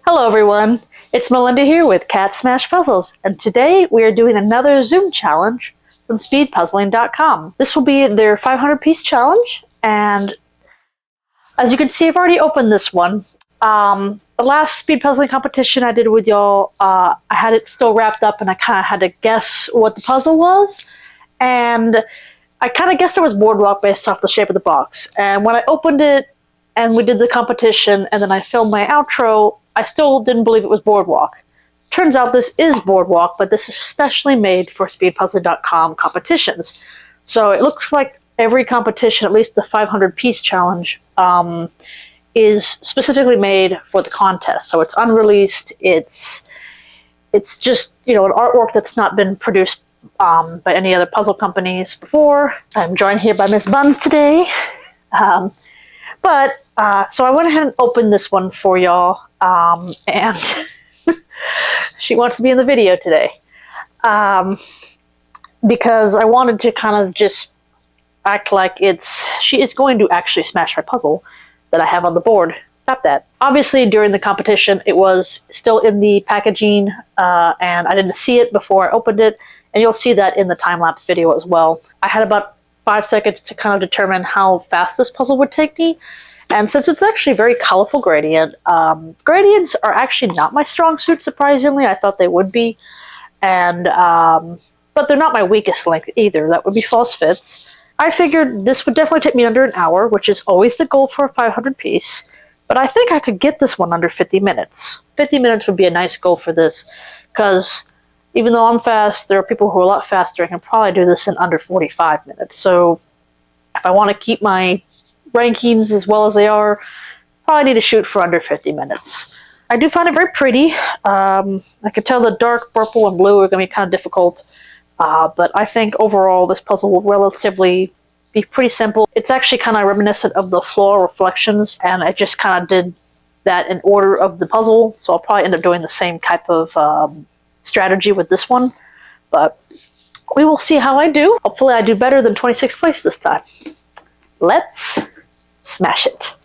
Hello everyone, it's Melinda here with CatSmashPuzzles, and today we are doing another Zoom challenge from speedpuzzling.com. This will be their 500 piece challenge, and as you can see, I've already opened this one. The last speed puzzling competition I did with y'all, I had it still wrapped up and I kind of had to guess what the puzzle was, and I kind of guessed it was Boardwalk based off the shape of the box. And when I opened it and we did the competition and then I filmed my outro, I still didn't believe it was Boardwalk. Turns out this is Boardwalk, but this is specially made for speedpuzzling.com competitions. So it looks like every competition, at least the 500 piece challenge, is specifically made for the contest. So it's unreleased. It's just, you know, an artwork that's not been produced by any other puzzle companies before. I'm joined here by Miss Buns today. So I went ahead and opened this one for y'all, and she wants to be in the video today, because I wanted to kind of just act like she is going to actually smash my puzzle that I have on the board. Stop that. Obviously, during the competition, it was still in the packaging, and I didn't see it before I opened it, and you'll see that in the time-lapse video as well. I had about 5 seconds to kind of determine how fast this puzzle would take me, and since it's actually a very colorful gradient, gradients are actually not my strong suit, surprisingly. I thought they would be, and but they're not my weakest link either. That would be false fits. I figured this would definitely take me under an hour, which is always the goal for a 500 piece, but I think I could get this one under 50 minutes. 50 minutes would be a nice goal for this, because even though I'm fast, there are people who are a lot faster and can probably do this in under 45 minutes. So if I want to keep my rankings as well as they are, probably need to shoot for under 50 minutes. I do find it very pretty. I could tell the dark purple and blue are going to be kind of difficult, but I think overall this puzzle will relatively be pretty simple. It's actually kind of reminiscent of the floral reflections, and I just kind of did that in order of the puzzle, so I'll probably end up doing the same type of strategy with this one, but we will see how I do. Hopefully I do better than 26th place this time. Let's smash it.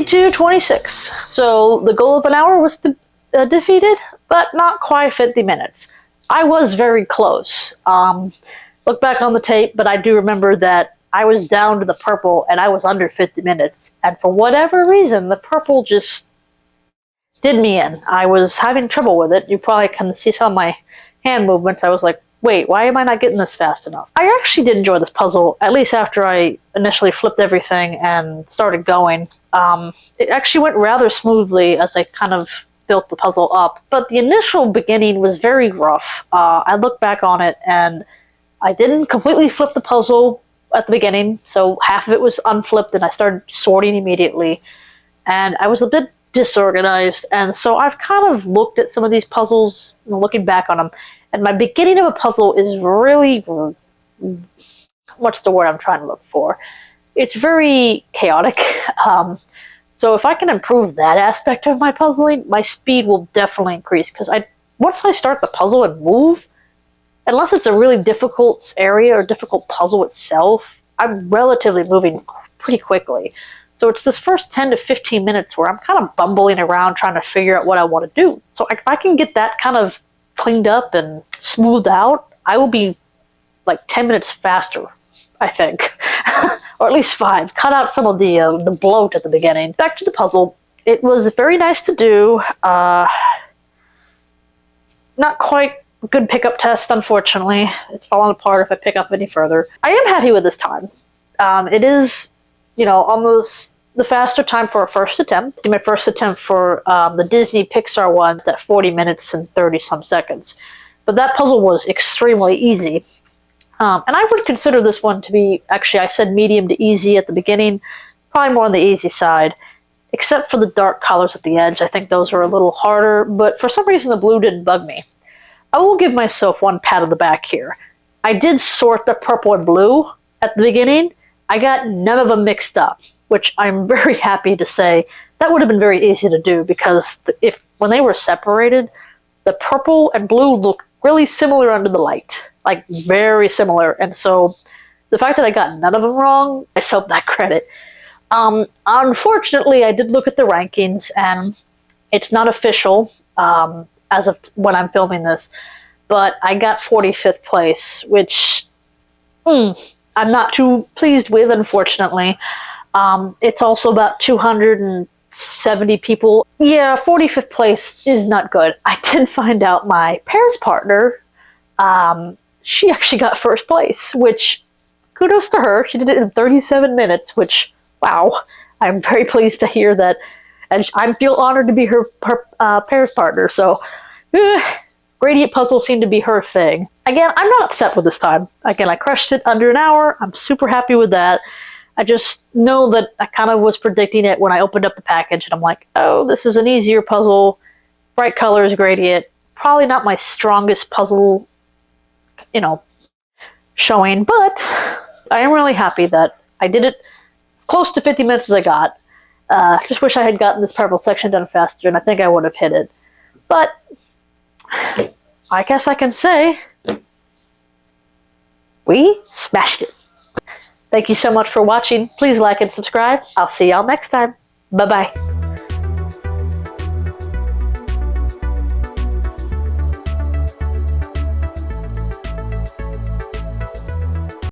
52-26. So the goal of an hour was defeated, but not quite 50 minutes. I was very close. Look back on the tape, but I do remember that I was down to the purple and I was under 50 minutes. And for whatever reason, the purple just did me in. I was having trouble with it. You probably can see some of my hand movements. I was like, wait, why am I not getting this fast enough? I actually did enjoy this puzzle, at least after I initially flipped everything and started going. It actually went rather smoothly as I kind of built the puzzle up. But the initial beginning was very rough. I look back on it and I didn't completely flip the puzzle at the beginning, so half of it was unflipped and I started sorting immediately. And I was a bit disorganized, and so I've kind of looked at some of these puzzles, looking back on them, and my beginning of a puzzle is really, what's the word I'm trying to look for? It's very chaotic. So if I can improve that aspect of my puzzling, my speed will definitely increase, because once I start the puzzle and move, unless it's a really difficult area or difficult puzzle itself, I'm relatively moving pretty quickly. So it's this first 10 to 15 minutes where I'm kind of bumbling around trying to figure out what I want to do. So if I can get that kind of cleaned up and smoothed out, I will be like 10 minutes faster, I think. Or at least 5. Cut out some of the bloat at the beginning. Back to the puzzle. It was very nice to do. Not quite good pickup test, unfortunately. It's falling apart if I pick up any further. I am happy with this time. It is, almost the faster time for a first attempt. My first attempt for the Disney Pixar one at 40 minutes and 30 some seconds. But that puzzle was extremely easy. And I would consider this one to be, actually I said medium to easy at the beginning, probably more on the easy side, except for the dark colors at the edge. I think those are a little harder, but for some reason the blue didn't bug me. I will give myself one pat on the back here. I did sort the purple and blue at the beginning. I got none of them mixed up, which I'm very happy to say. That would have been very easy to do, because when they were separated, the purple and blue looked really similar under the light, like very similar. And so the fact that I got none of them wrong, I myself that credit. Unfortunately, I did look at the rankings, and it's not official as of when I'm filming this, but I got 45th place, which I'm not too pleased with, unfortunately. It's also about 270 people. Yeah, 45th place is not good. I did find out my pairs partner, she actually got first place, which kudos to her. She did it in 37 minutes, which, wow, I'm very pleased to hear that. And I feel honored to be her pairs partner. So, gradient puzzles seem to be her thing. Again, I'm not upset with this time. Again, I crushed it under an hour. I'm super happy with that. I just know that I kind of was predicting it when I opened up the package, and I'm like, oh, this is an easier puzzle. Bright colors, gradient. Probably not my strongest puzzle, showing, but I am really happy that I did it close to 50 minutes as I got. Just wish I had gotten this purple section done faster, and I think I would have hit it. But I guess I can say we smashed it. Thank you so much for watching. Please like and subscribe. I'll see y'all next time. Bye-bye.